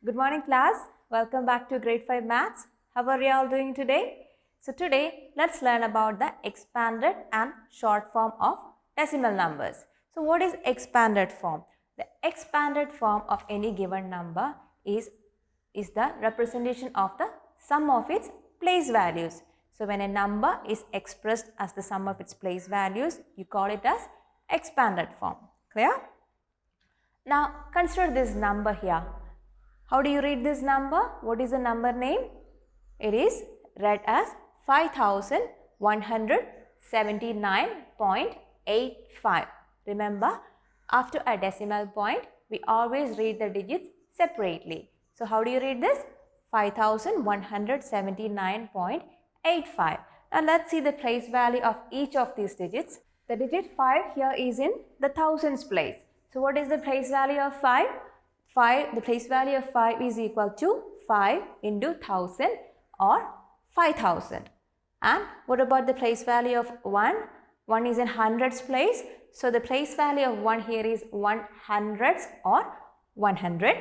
Good morning class. Welcome back to grade 5 maths. How are you all doing today? So today let's learn about the expanded and short form of decimal numbers. So what is expanded form? The expanded form of any given number is the representation of the sum of its place values. So when a number is expressed as the sum of its place values, you call it as expanded form. Clear? Now consider this number here. How do you read this number? What is the number name? It is read as 5179.85. Remember, after a decimal point, we always read the digits separately. So how do you read this? 5179.85. Now let's see the place value of each of these digits. The digit 5 here is in the thousands place. So what is the place value of 5? The place value of 5 is equal to 5 into 1000 or 5000. And what about the place value of 1? 1 is in hundreds place. So the place value of 1 here is 1 hundredths or 100.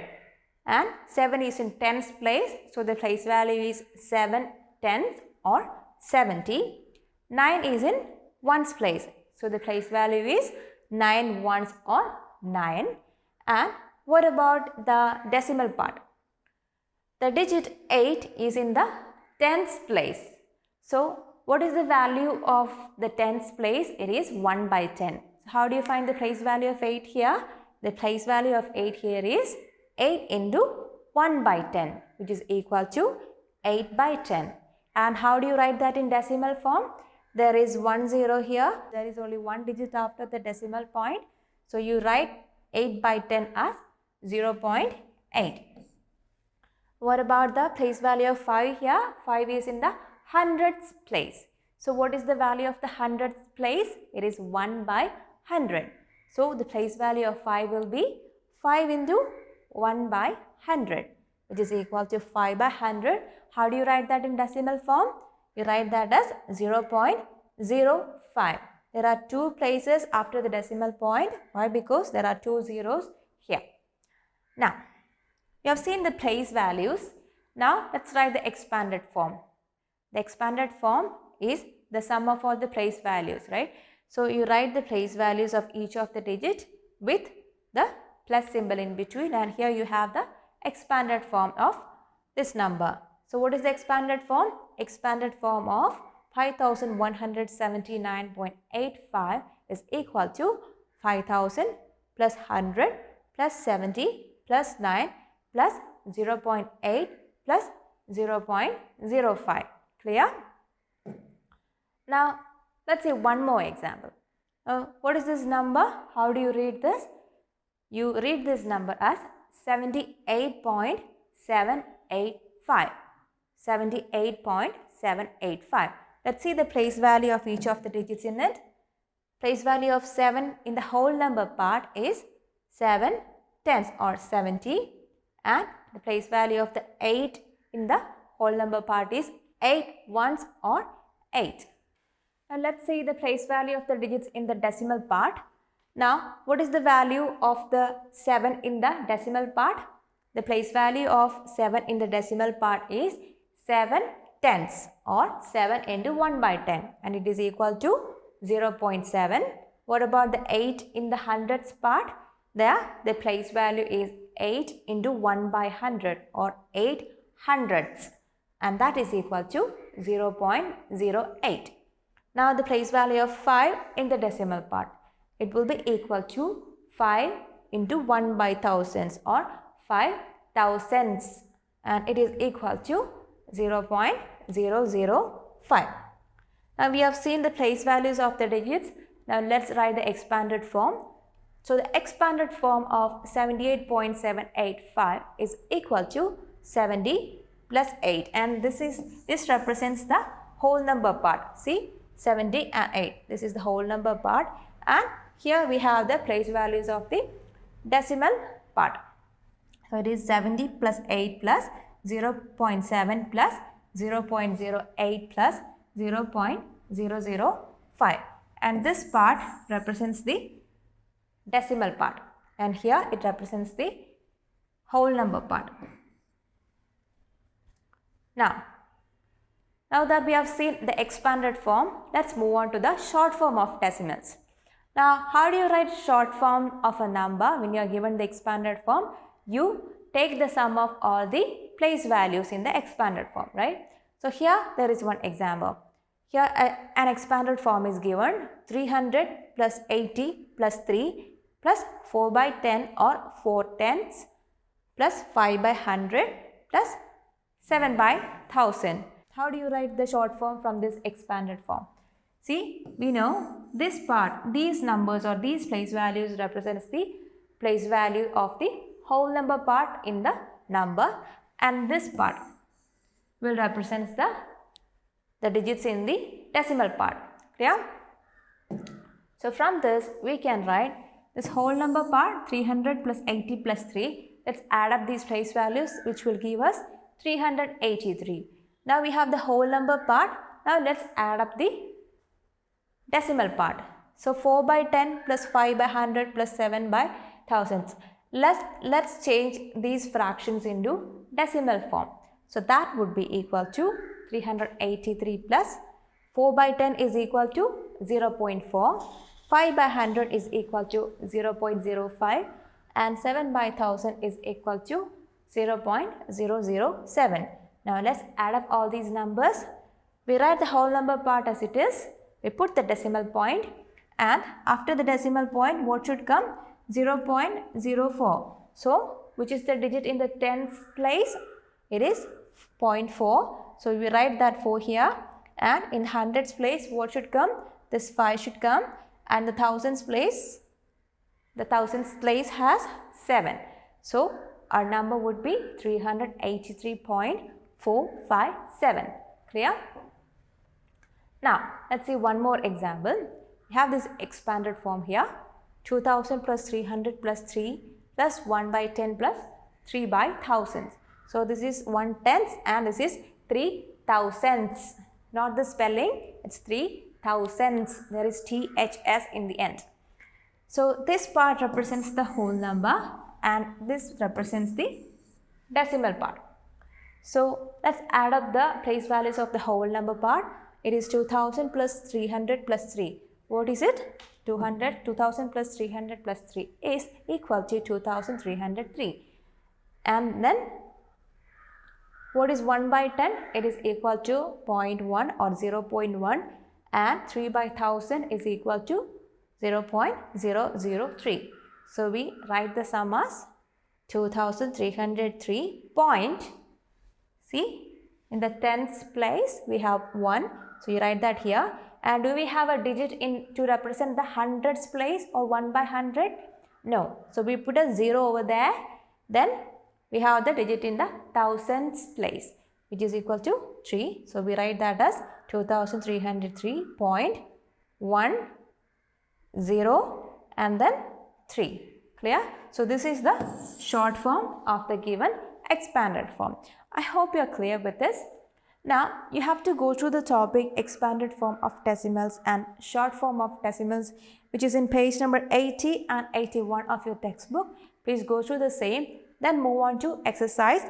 And 7 is in tens place. So the place value is 7 tenths or 70. 9 is in ones place. So the place value is 9 ones or 9. And what about the decimal part? The digit 8 is in the tens place. So what is the value of the tens place? It is 1 by 10. So how do you find the place value of 8 here? The place value of 8 here is 8 into 1 by 10, which is equal to 8 by 10. And how do you write that in decimal form? There is 1 0 here. There is only one digit after the decimal point. So you write 8 by 10 as 0.8. What about the place value of 5 here? 5 is in the hundredths place. So what is the value of the hundredths place? It is 1 by 100. So the place value of 5 will be 5 into 1 by 100, which is equal to 5 by 100. How do you write that in decimal form? You write that as 0.05. There are two places after the decimal point. Why? Because there are two zeros here. Now, you have seen the place values. Now, let's write the expanded form. The expanded form is the sum of all the place values, right? So, you write the place values of each of the digit with the plus symbol in between, and here you have the expanded form of this number. So, what is the expanded form? Expanded form of 5179.85 is equal to 5000 plus 100 plus 70 plus 9 plus 0.8 plus 0.05. Clear? Now, let's see one more example. What is this number? How do you read this? You read this number as 78.785. 78.785. Let's see the place value of each of the digits in it. Place value of 7 in the whole number part is 7 tenths or 70, and the place value of the 8 in the whole number part is 8 ones or 8. Now let's see the place value of the digits in the decimal part. Now what is the value of the 7 in the decimal part? The place value of 7 in the decimal part is 7 tenths or 7 into 1 by 10, and it is equal to 0.7. What about the 8 in the hundredths part? There the place value is 8 into 1 by 100 or 8 hundredths, and that is equal to 0.08. Now the place value of 5 in the decimal part. It will be equal to 5 into 1 by thousands or 5 thousandths, and it is equal to 0.005. Now we have seen the place values of the digits. Now let's write the expanded form. So the expanded form of 78.785 is equal to 70 plus 8, and this represents the whole number part. See, 70 and 8. This is the whole number part, and here we have the place values of the decimal part. So it is 70 plus 8 plus 0.7 plus 0.08 plus 0.005, and this part represents the decimal part, and here it represents the whole number part. Now that we have seen the expanded form, let's move on to the short form of decimals. Now, how do you write short form of a number when you are given the expanded form? You take the sum of all the place values in the expanded form, right? So, here there is one example. Here an expanded form is given 300 plus 80 plus 3 plus 4 by 10 or 4 tenths plus 5 by 100 plus 7 by 1000. How do you write the short form from this expanded form? See, we know this part, these numbers or these place values represents the place value of the whole number part in the number, and this part will represent the digits in the decimal part. Clear? So from this we can write this whole number part 300 plus 80 plus 3. Let's add up these place values, which will give us 383. Now we have the whole number part. Now let's add up the decimal part. So 4 by 10 plus 5 by 100 plus 7 by thousands. Let's change these fractions into decimal form. So that would be equal to 383 plus 4 by 10 is equal to 0.4, 5 by 100 is equal to 0.05 and 7 by 1000 is equal to 0.007. Now let's add up all these numbers. We write the whole number part as it is. We put the decimal point, and after the decimal point what should come? 0.04. So which is the digit in the tens place? It is 0.4. So we write that 4 here, and in hundreds place what should come? This 5 should come, and the thousands place has 7. So our number would be 383.457. Clear? Now let's see one more example. We have this expanded form here. 2000 plus 300 plus 3 plus 1 by 10 plus 3 by thousands. So this is 1 tenth and this is 3 thousandths. Not the spelling, it's 3 thousandths. There is THS in the end. So this part represents the whole number and this represents the decimal part. So let's add up the place values of the whole number part. It is 2000 plus 300 plus 3. What is it? 2000 plus 300 plus 3 is equal to 2303. And then what is 1 by 10? It is equal to 0.1 or 0.1, and 3 by 1000 is equal to 0.003. So we write the sum as 2303 point. See, in the tens place we have 1. So you write that here. And do we have a digit in to represent the hundreds place or 1 by 100? No. So we put a 0 over there. Then we have the digit in the thousands place, which is equal to 3. So we write that as 2303.10 and then 3. Clear? So this is the short form of the given expanded form. I hope you are clear with this. Now you have to go through the topic expanded form of decimals and short form of decimals, which is in page number 80 and 81 of your textbook. Please go through the same. Then move on to exercise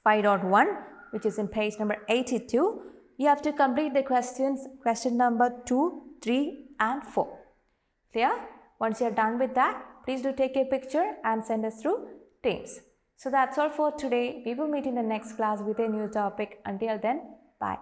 5.1, which is in page number 82. You have to complete the questions, question number 2, 3 and 4. Clear? Once you are done with that, please do take a picture and send us through Teams. So that's all for today. We will meet in the next class with a new topic. Until then, bye.